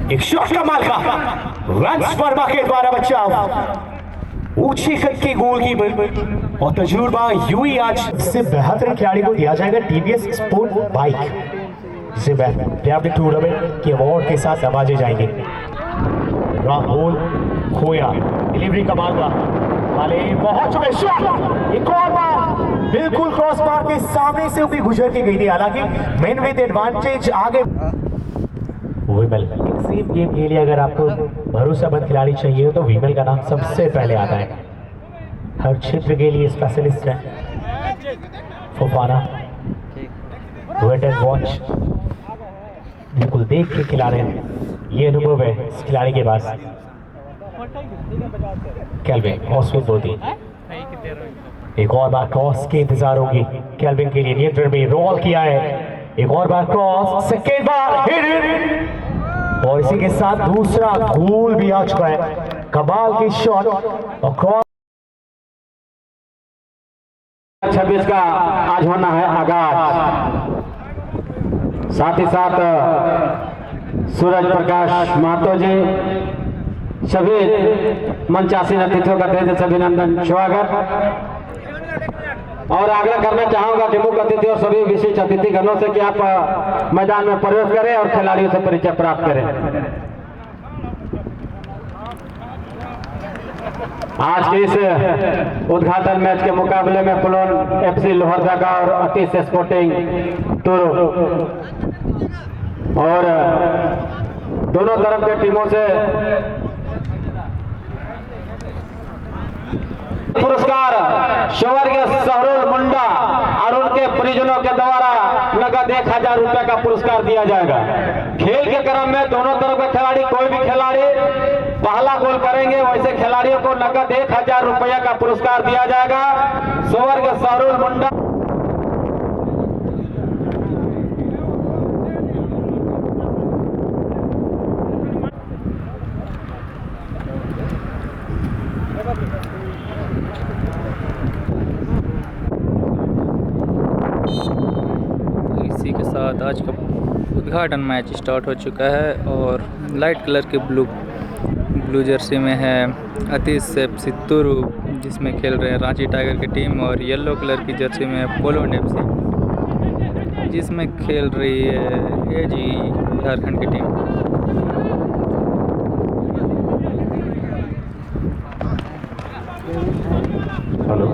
एक शॉट कमाल का रन्स वर्मा के द्वारा बचाव, ऊंचे कद के गोलकीपर और तजुर्बा यूं आज से बेहतर खिलाड़ी को दिया जाएगा टीवीएस स्पोर्ट बाइक, जिसे बेहतर टूर्नामेंट के अवार्ड के साथ नवाजे जाएंगे। राहुल खोया डिलीवरी कमाल का, बहुत चुके शॉट, एक और बार बिल्कुल क्रॉस बार के सामने से भी गुजर के गई थी। हालांकि मेन विद एडवांटेज आगे विमल। सेम गेम के लिए अगर आपको भरोसेमंद खिलाड़ी चाहिए तो विमल का नाम सबसे पहले आता है। हर क्षेत्र के लिए स्पेशलिस्ट है। फुफाना वेट एंड वॉच, बिल्कुल देख के खिला रहे हैं, ये अनुभव है इस खिलाड़ी के पास। कैल्विन ऑस्विन बोती, एक और बार क्रॉस के इंतजार होगी कैल्विन के लिए। नियंत्रण में रोल किया है, एक और बार क्रॉस, सेकेंड बार हिट, और इसी के साथ दूसरा गोल भी आ चुका है। कमाल की शॉट और क्रॉस। 26 का आज होना है आगाज। साथ ही साथ सूरज प्रकाश महतो जी, सभी मंचासीन अतिथियों का तहे दिल से अभिनंदन स्वागत। और आग्रह करना चाहूंगा प्रमुख अतिथि और सभी विशिष्ट अतिथिगणों से कि आप मैदान में प्रवेश करें और खिलाड़ियों से परिचय प्राप्त करें। आज के इस उद्घाटन मैच के मुकाबले में पुलोन एफसी लोहरदगा और अतीश स्पोर्टिंग टूरू, और दोनों तरफ के टीमों से पुरस्कार स्वर्गीय सहरुल मुंडा और उनके परिजनों के द्वारा नगद 1000 रुपए का पुरस्कार दिया जाएगा। खेल के क्रम में दोनों तरफ के खिलाड़ी, कोई भी खिलाड़ी पहला गोल करेंगे वैसे खिलाड़ियों को नगद 1000 रुपया का पुरस्कार दिया जाएगा। स्वर्गीय सहरुल मुंडा। इसी के साथ आज का उद्घाटन मैच स्टार्ट हो चुका है और लाइट कलर के ब्लू जर्सी में है अतीश एफसी टूरू, जिसमें खेल रहे हैं रांची टाइगर की टीम, और येलो कलर की जर्सी में है पोलोन एफसी, जिसमें खेल रही है एजी झारखंड की टीम। हेलो,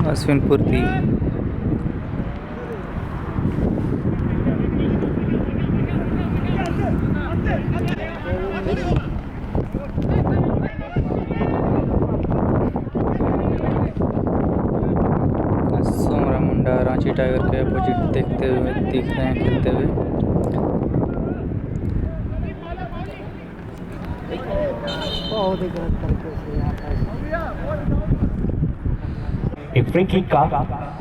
अश्विन पूर्ति, सोमरा मुंडा रांची टाइगर के अपोजिट देखते हुए दिख रहे हैं खेलते हुए। एक फ्री किक का,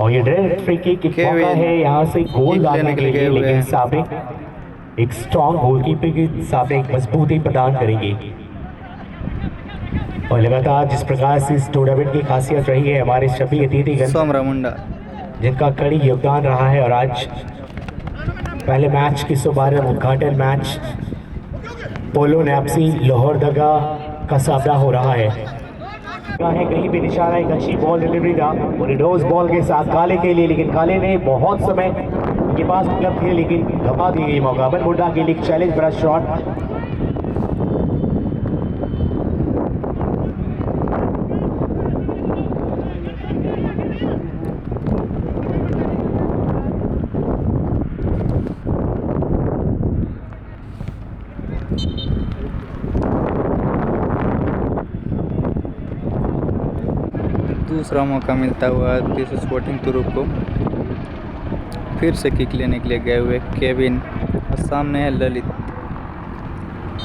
और ये डायरेक्ट फ्री किक मौका है यहाँ से गोल डालने के लिए, लेकिन सामने एक स्ट्रॉन्ग गोलकीपर के सामने एक मजबूती प्रदान करेंगे। और लगातार जिस प्रकार से इस टूर्नामेंट की खासियत रही है, हमारे सभी अतिथिगण सोमरा मुंडा जिनका कड़ी योगदान रहा है, और आज पहले मैच के शुभारंभ उद्घाटन मैच पोलोन एफसी लोहरदगा का सामना हो रहा है। कहीं भी निशाना, एक अच्छी बॉल डिलीवरी था और रिडोज बॉल के साथ काले के लिए, लेकिन काले ने बहुत समय के पास क्लब थे लेकिन गवा दी गई मौका। अमन मुंडा के लिए चैलेंज, बड़ा शॉट, दूसरा मौका मिलता हुआ दिस स्पोर्टिंग तुरुप को। फिर से किक लेने के लिए गए हुए केविन और सामने है ललित।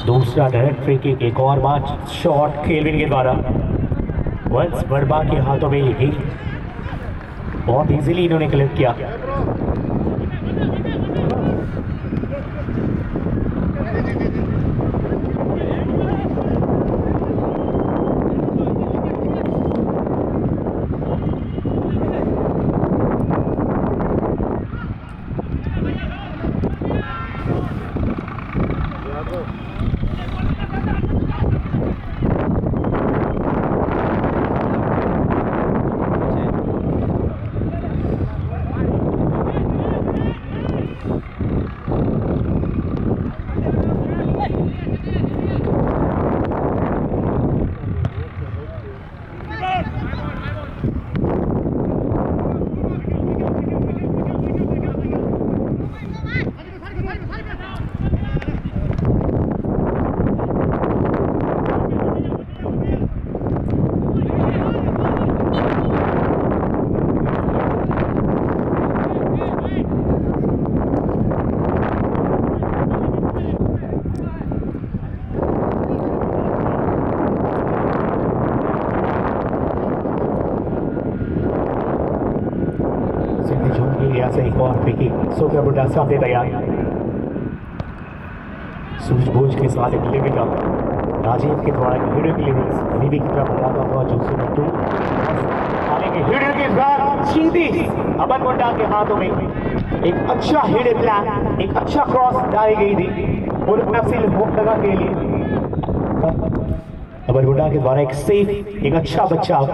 दूसरा डायरेक्ट फ्री किक, एक और बार शॉट केल्विन के द्वारा। वंस वर्मा के हाथों में ये किक बहुत इजीली इन्होंने कलेक्ट किया। से एक और फ्री किक, सोफिया बुड्ढा सामने तैयार। सूझबूझ के साथ एक डिलीवरी का राजीव के द्वारा हीरो की लिरिक्स अभी भी कितना बताता हुआ जोशी नट्टू हालांकि हीरो के साथ सीधी अमन मुंडा के हाथों में एक अच्छा हिडन प्लान, एक अच्छा क्रॉस डाली गई थी और एफसी होमदगा के लिए अमन मुंडा के द्वारा एक सेफ, एक अच्छा बचाव।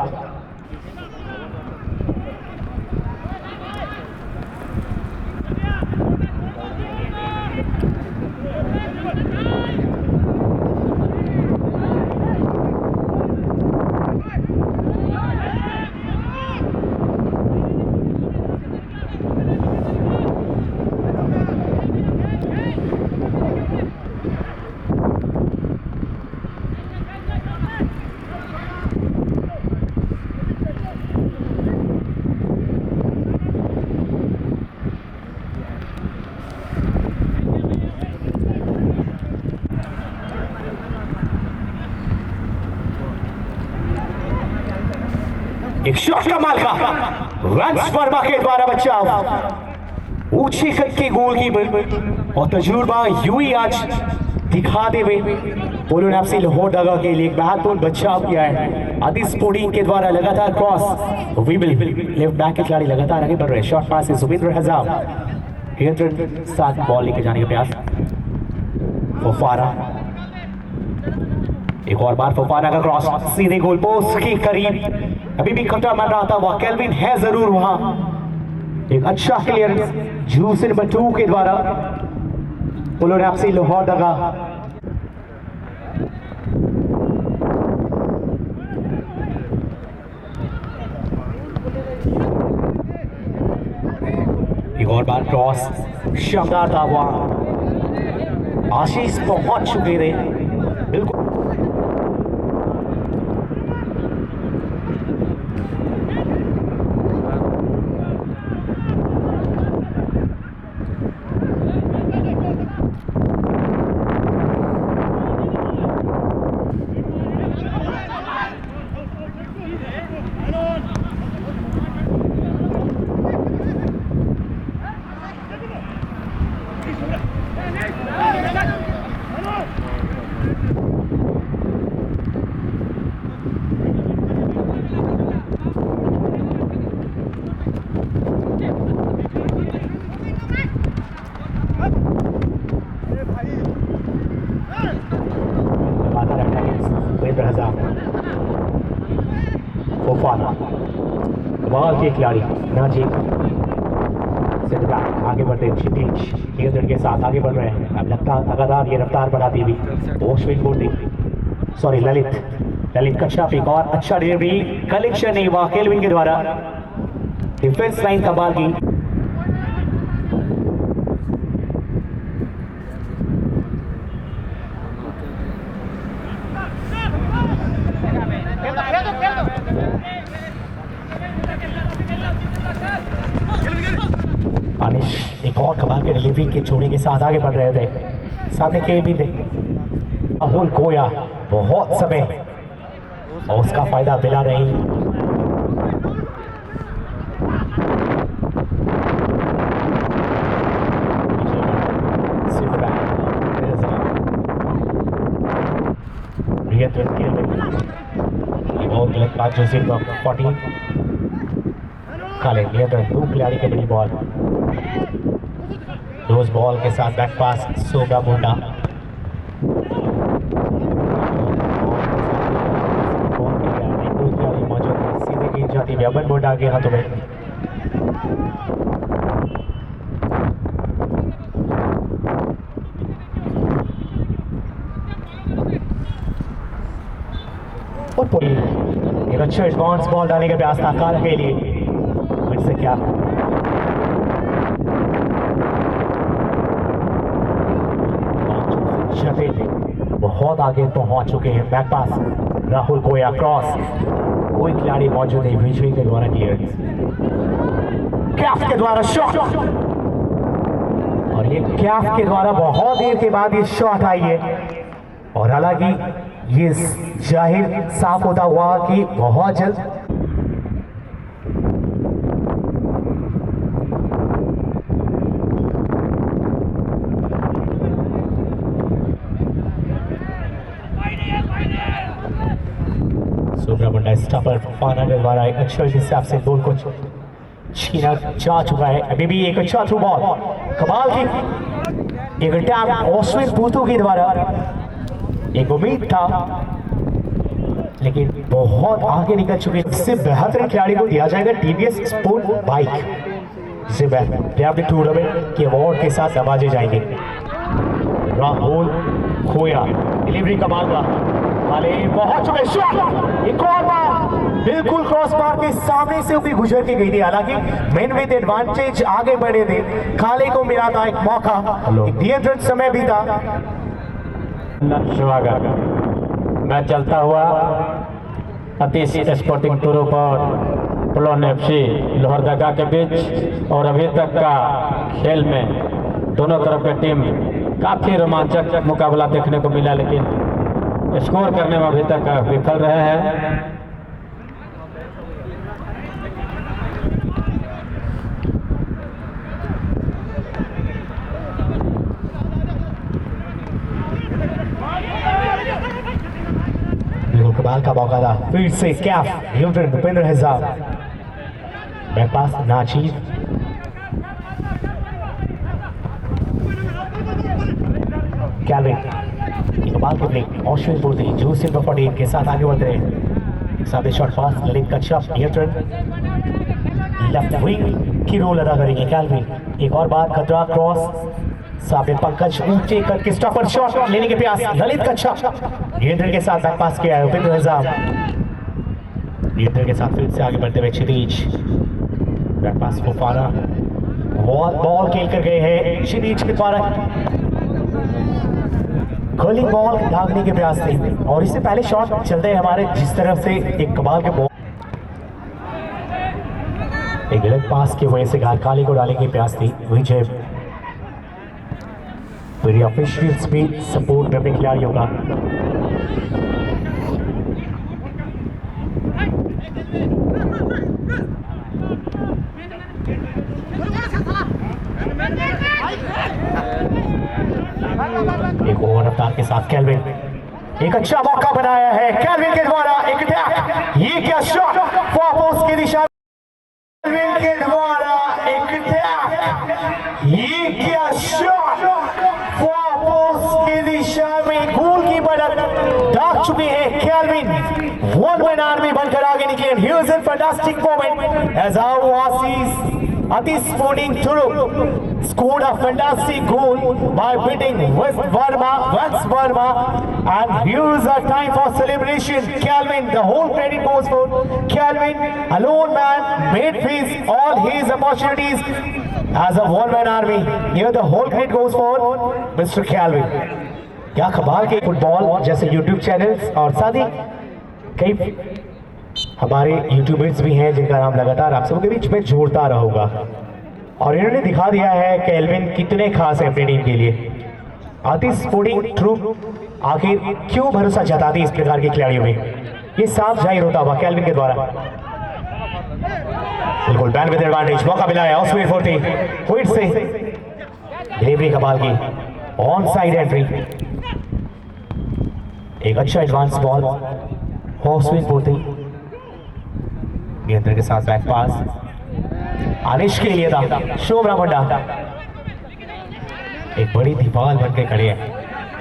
एक शॉट कमाल का रन्स वर्मा के द्वारा बचाव। ऊंची कद के गोलकीपर और तजुर्बा यूं आज दिखाते हुए पोलो एफसी लाहौर दगा के लिए एक बेहतरीन बचाव किया है। आदि स्पोर्टिंग के द्वारा लगातार क्रॉस विबिल लेफ्ट बैक के खिलाड़ी लगातार आगे बढ़ रहे हैं। शॉट पास से जुबिंद्र हजाम साथ बॉल लेके जाने का प्रयास। फोफाना एक और बार फोफाना का क्रॉस सीधे गोल पोस्ट के करीब। अभी भी खतरा बन रहा था, वह केल्विन है जरूर वहां। एक अच्छा क्लियरेंस जूस नंबर 2 के द्वारा पोलो एफसी लाहौर दगा। एक और बार क्रॉस शानदार था वहां। आशीष पहुंच चुके थे बिल्कुल। फोफाना कमाल के खिलाड़ी नाजीब सेंटर बैक आगे बढ़ते क्षितिज के साथ आगे बढ़ रहे हैं। अब लगातार ये रफ्तार बढ़ाती हुई ललित कच्चा पिक और अच्छा डिलीवरी कलेक्शन नहीं हुआ केल्विन के द्वारा। डिफेंस लाइन कमाल की। डिलीवरी के छोड़ने के साथ आगे बढ़ रहे थे। सामने के भी थे राहुल गोया, बहुत समय और उसका फायदा मिला नहीं। बहुत गलत बात जो सिर्फ 14 खाले नियंत्रण, 2 खिलाड़ी के बड़ी बॉल, रोज बॉल के साथ बैक पास सोगा मुंडा, मौजूद सीधे गेंद जाती है अमन मुंडा के हाथों में। एक अच्छा एडवांस बॉल डालने का प्रयास था काल के लिए, फिर से क्या बहुत आगे पहुंच चुके हैं। बैक पास राहुल गोया, क्रॉस, कोई खिलाड़ी मौजूद नहीं, विजय के द्वारा क्लियरेंस, कैफ के द्वारा शॉट, और ये कैफ के द्वारा बहुत देर के बाद ये शॉट आई है। और हालांकि ये जाहिर साफ होता हुआ कि बहुत जल्द सुब्रमण्य स्टॉपर फाना के द्वारा एक अच्छे हिसाब से गोल को छीना जा चुका है। अभी भी एक अच्छा थ्रू बॉल, कमाल की एक अटैक ऑस्विन पूतू के द्वारा, एक उम्मीद था लेकिन बहुत आगे निकल चुके। इससे बेहतर खिलाड़ी को दिया जाएगा टीवीएस स्पोर्ट बाइक, जिसे टूर्नामेंट के अवार्ड के साथ नवाजे जाएंगे। राहुल खोया, डिलीवरी का मामला वाले पहुंच चुके, शॉट, एक और बार बिल्कुल क्रॉस बार के सामने से भी गुजर के गई थी। हालांकि मेन विद एडवांटेज आगे बढ़े थे, काले को मिला था एक मौका, नियंत्रण समय भी था। मैं चलता हुआ अतीश स्पोर्टिंग टूरों पर प्लोन एफसी लोहरदगा के बीच, और अभी तक का खेल में दोनों तरफ की टीम काफी रोमांचक मुकाबला देखने को मिला, लेकिन स्कोर करने में अभी तक विफल रहे हैं। कमाल का मौका था, फिर से कैफ न्यूटन भूपेंद्र हिजाब, बैक पास नाचीर, कैल्विन, कमाल की प्लेइंग ऑस्ट्रेलियन पूर्ति जो सिल्वर 14 के साथ आगे बढ़ रहे। सामने short pass Lalit Kashyap, Newton left wing की रोल अदा करेंगे कैल्विन। एक और बात, खतरा क्रॉस, सामने पंकज ऊंचे करके स्टॉपर शॉट लेने के प्रयास, ललित कश्यप नियंत्रण के साथ बैक पास किया है भूपेंद्र हिजाब, नियंत्रण के साथ फिर से आगे बढ़ते हुए क्षितिज, बैक पास फोफाना, बॉल खेल कर गए हैं क्षितिज के द्वारा, कर्लिंग बॉल दागने के प्रयास थे। और इससे पहले शॉट चलते हैं हमारे जिस तरफ से एक कमाल के बॉल, एक गलत पास की वजह से घाटकाली को डालने की प्रयास थी। विजय मेरी ऑफिशियल्स भी सपोर्ट में अपने खिलाड़ियों का, एक ओवर रफ्तार के साथ कैल्विन, एक अच्छा मौका बनाया है कैल्विन के द्वारा, एक अटैक, ये क्या शॉट फॉर पोस्ट की दिशा, कैल्विन के द्वारा एक अटैक, ये क्या शॉट फॉर पोस्ट की दिशा में, गोल की मदद दाग चुके हैं कैल्विन, वन मैन आर्मी बनकर आगे निकले। Here's a fantastic moment as our Aussies Atish Sporting Turu scored a fantastic goal by beating West Verma, and here's a time for celebration. Calvin, the whole credit goes for Calvin, alone man, made face all his opportunities as a one-man army. Here the whole credit goes for Mr. Calvin. क्या कमाल के football जैसे YouTube channels और साथ ही कई हमारे YouTubers भी हैं जिनका नाम लगातार आप सबके बीच में जोड़ता रहूंगा। और इन्होंने दिखा दिया है कि एल्विन कितने खास है अपनी टीम के लिए। आतिश स्पोर्टिंग ट्रूप आखिर क्यों भरोसा जताती इस प्रकार के खिलाड़ियों में, ये साफ जाहिर होता हुआ कैल्विन के द्वारा। बिल्कुल बैन विद एडवांटेज, मौका मिला है ऑस्ट्रेलिया 40 फिर से डिलीवरी कमाल की, ऑन साइड एंट्री, एक अच्छा एडवांस बॉल ऑस्ट्रेलिया 40 नियंत्रण के साथ बैक पास अनिश के लिए था। शोभरा मुंडा एक बड़ी दीवार बनकर खड़े हैं,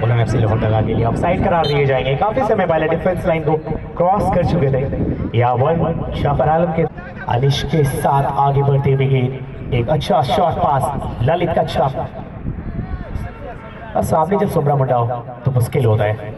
पोलो एफसी लोहरदगा के लिए ऑफसाइड करार दिए जाएंगे। काफी समय पहले डिफेंस लाइन को क्रॉस कर चुके थे। या वन शाफर आलम के अनिश के साथ आगे बढ़ते हुए एक अच्छा शॉट पास, ललित का अच्छा, और सामने जब सोमरा मुंडा हो तो मुश्किल होता है।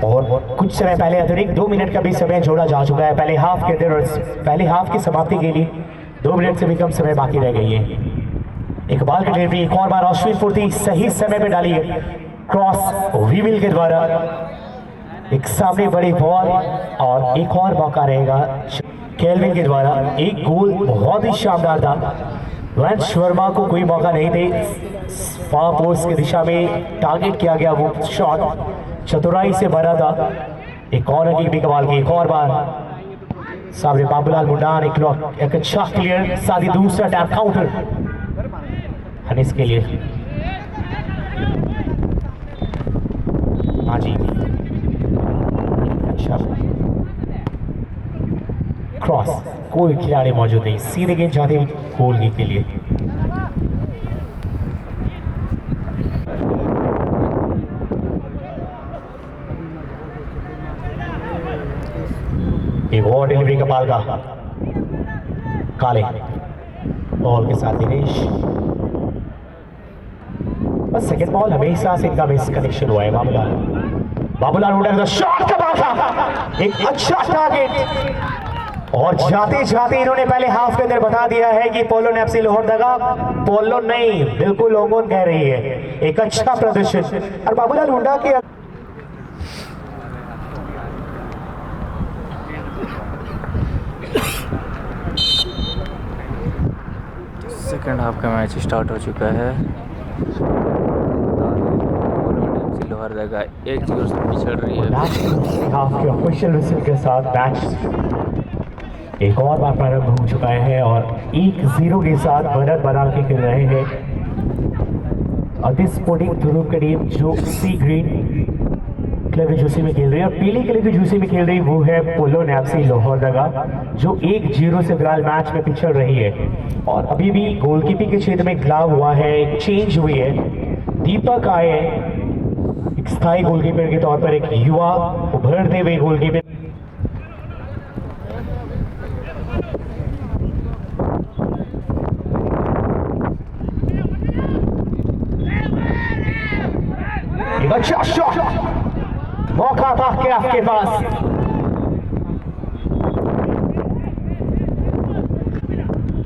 और कुछ समय पहले अतिरिक्त 2 मिनट का भी समय जोड़ा जा चुका है पहले हाफ के अंदर, और पहले हाफ की समाप्ति के लिए 2 मिनट से भी कम समय बाकी रह गई है। एक बॉल की डिलीवरी एक और बार ऑस्ट्रेलिया 40 सही समय पे डाली है, क्रॉस वीविल के द्वारा, एक सामने बड़ी बॉल और एक और मौका रहेगा केल्विन के द्वारा। एक गोल बहुत ही शानदार था, वंश वर्मा को कोई मौका नहीं थे, फार पोस्ट की दिशा में टारगेट किया गया वो शॉट चतुराई से भरा था। एक और की भी कमाल की, एक और बार सामने बाबूलाल मुंडा ने एक अच्छा क्लियर, साथ ही दूसरा टैप काउंटर हनीस के लिए। हाँ जी, अच्छा क्रॉस, कोई खिलाड़ी मौजूद नहीं, सीधे गेंद जाती हुई गोल के लिए। एक और डिलीवरी कमाल का, काले बॉल के साथ दिनेश, बस सेकंड बॉल हमेशा से इनका मिस कनेक्शन हुआ है। बाबूलाल मुंडा का शॉट कमाल था, एक अच्छा टारगेट, और जाते जाते इन्होंने पहले हाफ के अंदर बता दिया है कि पोलो एफसी लोहरदगा पोलो नहीं बिल्कुल ओंगोन कह रही है। एक अच्छा प्रदर्शन, और बाबूलाल मुंडा के सेकेंड हाफ का मैच स्टार्ट हो चुका है। लोहरदगा 1-0 से पिछड़ रही है। हाफ के ऑफिशियल विसिल के साथ मैच एक और बार प्रारंभ हो चुका है और 1-0 के साथ बढ़त बना के खेल रहे हैं आतिश स्पोर्टिंग ट्रूप की टीम, जो सी ग्रीन क्लब जूसी में खेल रही है, और पीली क्लब की जूसी में खेल रही वो है पोलो एफसी लोहरदगा, जो 1-0 से फिलहाल मैच में पिछड़ रही है। और अभी भी गोलकीपिंग के क्षेत्र में ग्लाव हुआ है, चेंज हुई है, दीपक आए एक स्थायी गोलकीपर के तौर पर, एक युवा उभरते हुए गोलकीपर। एक अच्छा शॉट, मौका था क्या आपके पास,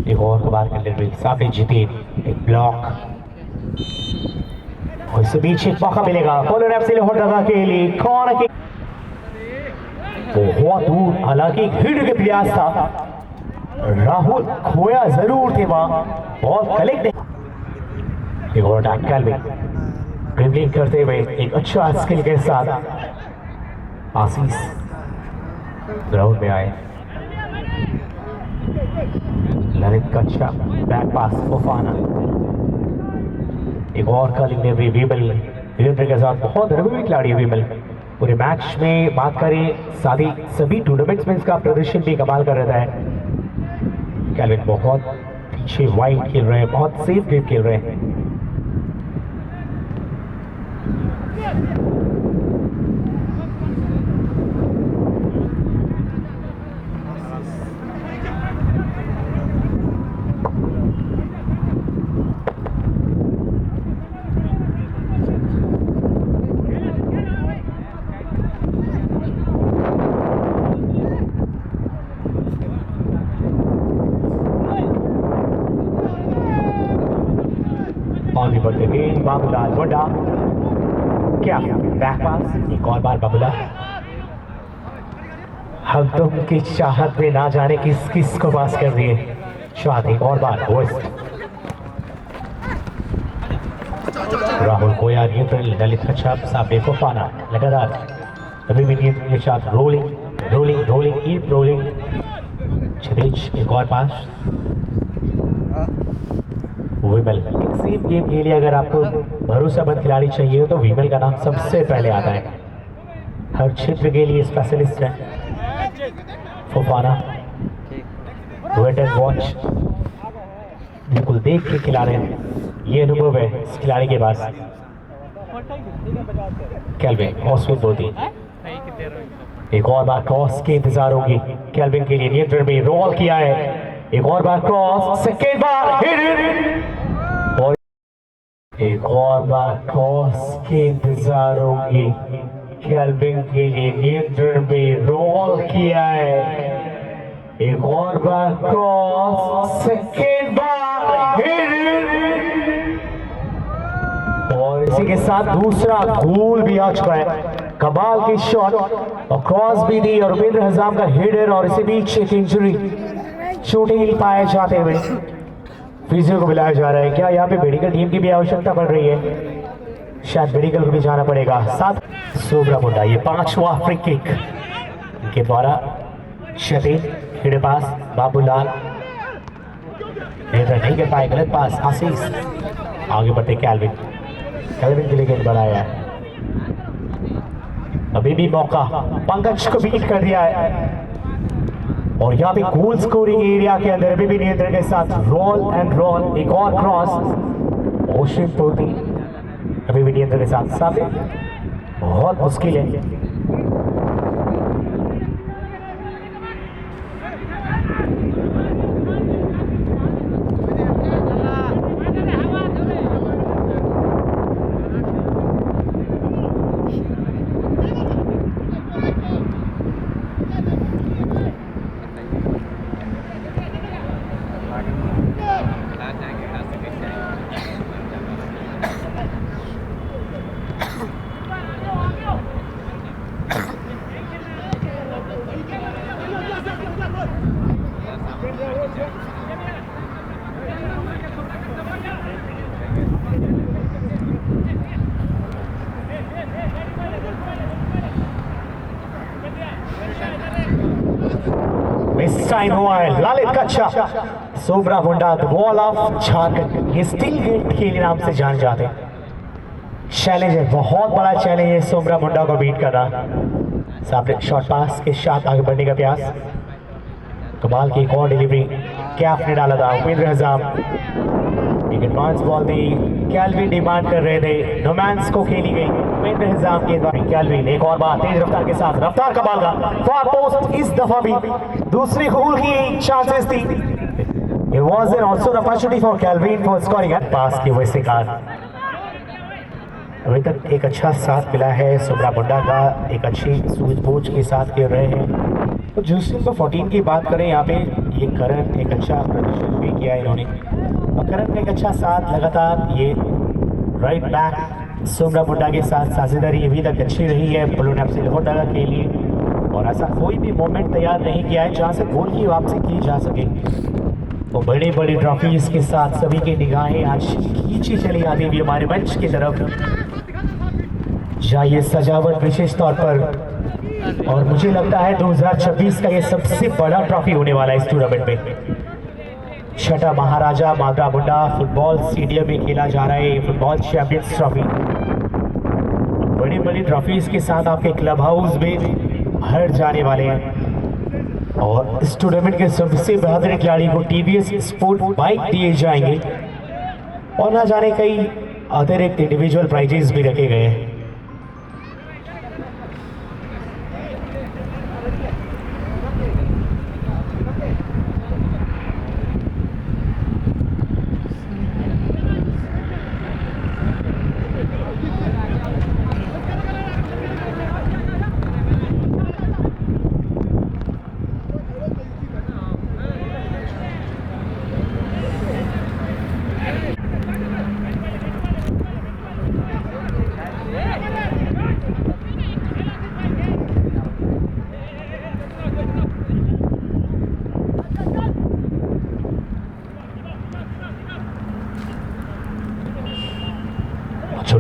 एक और कबार का डिलीवरी, सामने जीते एक ब्लॉक, और इससे बीच एक मौका मिलेगा पोलो एफसी लोहरदगा के लिए। कौन की बहुत दूर, हालांकि हिट के प्रयास था, राहुल खोया जरूर थे वहां, बॉल कलेक्ट नहीं। एक और टैकल में ड्रिबलिंग करते हुए एक अच्छा स्किल के साथ आशीष ग्राउंड में आए, ललित का अच्छा बैक पास फफाना, एक और का डिलीवरी विमल वीरेंद्र के साथ, बहुत अनुभवी खिलाड़ी है विमल। पूरे मैच में बात करें, साथ ही सभी टूर्नामेंट्स में इसका प्रदर्शन भी कमाल कर रहता है। कैल्विन बहुत पीछे वाइड खेल रहे हैं, बहुत सेफ गेम खेल रहे हैं। आगे बढ़ते हुए बाबूलाल मुंडा, क्या बैक पास, एक और बार बाबूलाल। हम तुम की चाहत में ना जाने किस किस को पास कर दिए। शाद एक और बार वेस्ट, राहुल कोया न्यूट्रल, ललित कच्छप सामने फोफाना लगातार अभी भी न्यूट्रल के साथ rolling rolling rolling keep rolling. Kshitij एक और पास, विमल। एक सेम गेम के लिए अगर आपको भरोसेमंद खिलाड़ी चाहिए तो विमल का नाम सबसे पहले आता है, हर क्षेत्र के लिए स्पेशलिस्ट है। फोफाना वेट एंड वॉच, बिल्कुल देख के खिला रहे हैं, ये अनुभव है इस खिलाड़ी के पास। कैल्विन ऑस्विन बोलती, एक और बार क्रॉस के इंतजार होगी कैल्विन के लिए, नियंत्रण में रोल किया है, एक और बार क्रॉस, सेकेंड बार हिट, और एक और बार क्रॉस के इंतजार होगी कैल्विन के लिए, नियंत्रण में रोल किया है, एक और बार क्रॉस, सेकेंड बार हिट, और इसी के साथ दूसरा गोल भी आ चुका है। कमाल की शॉट और क्रॉस भी दी और उपेंद्र हजाम का हिडर, और इसी बीच एक इंजरी शूटिंग पाए जाते हुए फिजियो को बुलाया जा रहा है। क्या यहाँ पे मेडिकल टीम की भी आवश्यकता पड़ रही है? शायद मेडिकल को भी जाना पड़ेगा। साथ सोब्रा मुंडा, ये 5वां फ्री किक के द्वारा क्षति, हिडे पास बाबूलाल नहीं कर पाए, गलत पास आशीष, आगे बढ़ते कैल्विन, कैल्विन के लिए गेंद बढ़ाया है, अभी भी मौका, पंकज को बीट कर दिया है, और यहाँ पे गोल स्कोरिंग एरिया के अंदर अभी भी नियंत्रण के साथ रोल एंड रोल, एक और क्रॉस, ओशन पोती अभी भी नियंत्रण के साथ, सामने बहुत मुश्किल है। मिस टाइम हुआ है ललित कच्छप, सोब्रा मुंडा द वॉल ऑफ झारखंड, ये स्टिल गेट के नाम से जान जाते हैं। चैलेंज है, बहुत बड़ा चैलेंज है सोब्रा मुंडा को बीट करना। सामने शॉर्ट पास के साथ आगे बढ़ने का प्रयास, कमाल की एक और डिलीवरी कैफ ने डाला था उपेंद्र हजाम, एक एडवांस बॉल दी, कैल्विन डिमांड कर रहे थे, नोमैंस को खेली गई उपेंद्र हजाम के द्वारा। कैल्विन एक और बार तेज रफ्तार के साथ, रफ्तार कमाल का फार पोस्ट, इस दफा भी दूसरी गोल की चांसेस थी। It was also an opportunity for Calvin for scoring at पास की वजह से कार। अभी तक एक अच्छा साथ मिला है सोब्रा मुंडा का, एक अच्छी सूझबूझ के साथ खेल रहे हैं। तो जिस नंबर 14 की बात करें यहाँ पे, ये करण एक अच्छा प्रदर्शन भी किया इन्होंने, और करण का एक अच्छा साथ लगातार ये राइट बैक सोब्रा मुंडा के साथ साझेदारी अभी तक अच्छी रही है ब्लू से लोहरदगा के लिए, और ऐसा कोई भी मोमेंट तैयार नहीं किया है जहाँ से गोल की वापसी की जा सके। तो बड़ी बड़ी ट्रॉफीज के साथ सभी की निगाहें आज खींची चली आती हुई हमारे मंच की तरफ, जहाँ ये सजावट विशेष तौर पर, और मुझे लगता है 2026 का ये सबसे बड़ा ट्रॉफी होने वाला है इस टूर्नामेंट में। छठा महाराजा माधरा मुंडा फुटबॉल स्टेडियम में खेला जा रहा है फुटबॉल चैंपियंस ट्रॉफी। बड़ी बड़ी ट्रॉफीज के साथ आपके क्लब हाउस में भर जाने वाले हैं, और इस टूर्नामेंट के सबसे बेहतरीन खिलाड़ी को टीवीएस स्पोर्ट बाइक दिए जाएंगे, और ना जाने कई अतिरिक्त इंडिविजुअल प्राइजेस भी रखे गए हैं।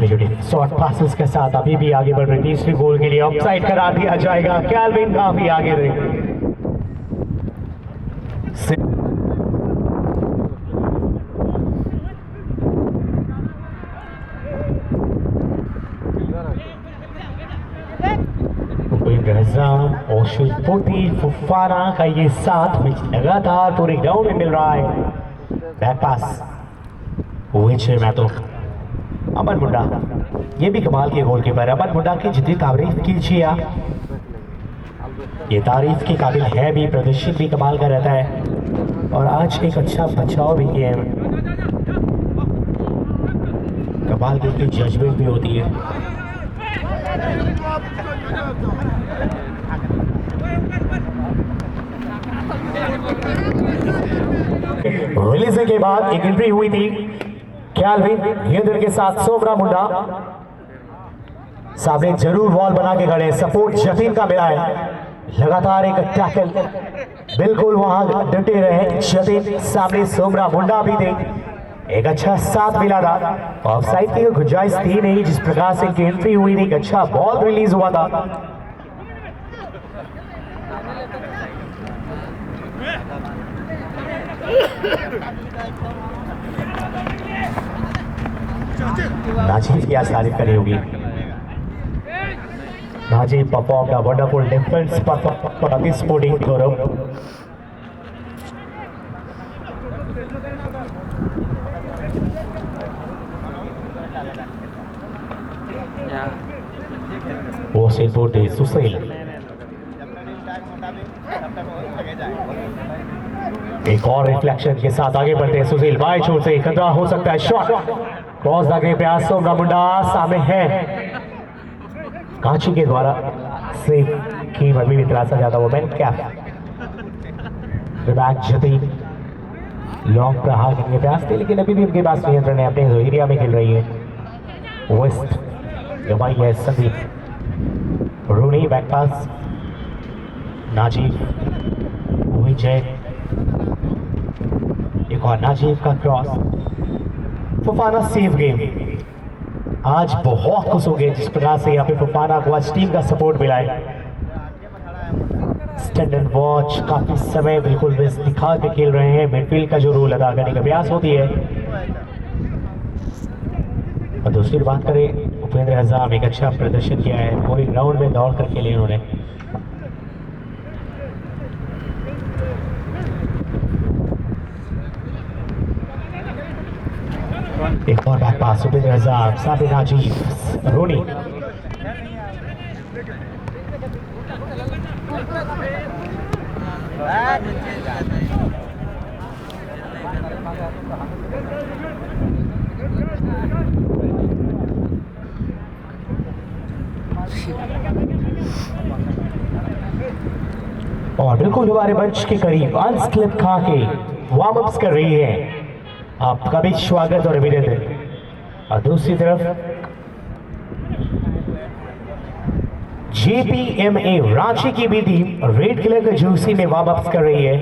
छोटे छोटे शॉर्ट पासेस के साथ अभी भी आगे बढ़ रहे तीसरे गोल के लिए ऑफसाइड करा दिया जाएगा। कैल्विन काफी आगे रहे। फुफाना का ये साथ में लगातार पूरे ग्राउंड में मिल रहा है। बैक पास मैं तो अमन मुंडा, ये भी कमाल के गोलकीपर। अमन मुंडा की जितनी तारीफ कीजिए ये तारीफ के काबिल है भी, प्रदर्शन भी कमाल का रहता है और आज एक अच्छा बचाव भी किया है। कमाल की जजमेंट भी होती है। रिलीजिंग के बाद एक एंट्री हुई थी कैल्विन गेंदर के साथ सोमरा मुंडा सामने जरूर वॉल बना के खड़े। सपोर्ट जतीन का मिला है। लगातार एक टैकल बिल्कुल वहां डटे रहे जतीन। सामने सोमरा मुंडा भी थे। एक अच्छा साथ मिला था। ऑफसाइड की गुंजाइश थी नहीं जिस प्रकार से इनकी एंट्री हुई थी। एक अच्छा बॉल रिलीज हुआ था। नाजीब की आज तारीफ करी होगी। Najeeb perform the wonderful defence for this sporting गौरव। वो से बोटे सुशील एक और रिफ्लेक्शन के साथ आगे बढ़ते हैं। सुशील बाई छोर से खतरा हो सकता है। शॉट क्रॉस दागे प्रयास सोमरा मुंडा सामने है। कांची के द्वारा से की अभी भी तरासा जाता वो man cap back Jatin long प्रहार के प्रयास थे लेकिन अभी भी उनके पास नियंत्रण है। अपने एरिया में खेल रही है। वेस्ट जमाई है संदीप रूनी बैक पास नाजीब विजय एक और नाजीब का क्रॉस। फुफाना save game. आज बहुत खुश हो गए जिस प्रकार से यहाँ पे फुफाना को आज टीम का सपोर्ट मिला है। स्टैंड एंड वॉच काफी समय बिल्कुल बेस्ट दिखा के खेल रहे हैं। मिडफील्ड का जो रोल अदा करने का प्रयास होती है। और दूसरी बात करें उपेंद्र हजाम एक अच्छा प्रदर्शन किया है। पूरे ग्राउंड में दौड़ कर खेले उन्होंने। एक और बैक पास उपेंद्र हजाम साबिर नाजीब रोनी और बिल्कुल हमारे मंच के करीब अनस्क्लिप खा के वार्म अप्स कर रही है। आपका भी स्वागत और अभिनंदन। और दूसरी तरफ जेपीएमए रांची की भी टीम रेड कलर के जर्सी में वार्म अप्स कर रही है।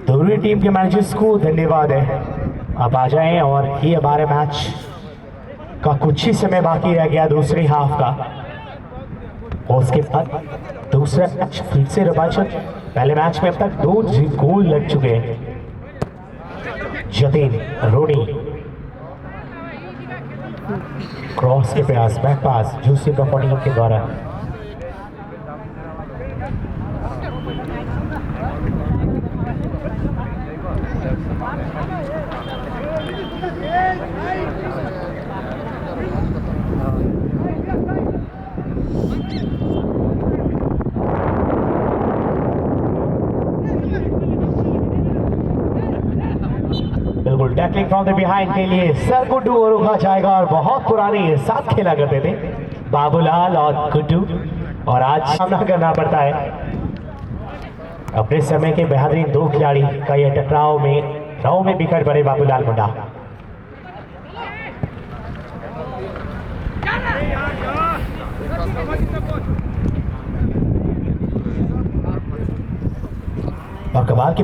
दोनों टीम के मैनेजर्स को धन्यवाद है। आप आ जाएं और ये हमारे मैच का कुछ ही समय बाकी रह गया दूसरे हाफ का। और उसके बाद दूसरा मैच फिर से रोमांचक। पहले मैच में अब तक 2 गोल लग चुके हैं। जतीन रोनी क्रॉस के प्रयास बैक पास जूसी प्रॉपर्टी के द्वारा टैकलिंग फ्रॉम द बिहाइंड के लिए सर गुड्डू और रोका जाएगा। और बहुत पुरानी साथ खेला करते थे बाबूलाल और गुड्डू और आज सामना करना पड़ता है। अपने समय के बेहतरीन 2 खिलाड़ी का यह टकराव में बिखर पड़े बाबूलाल मुंडा। और कमाल की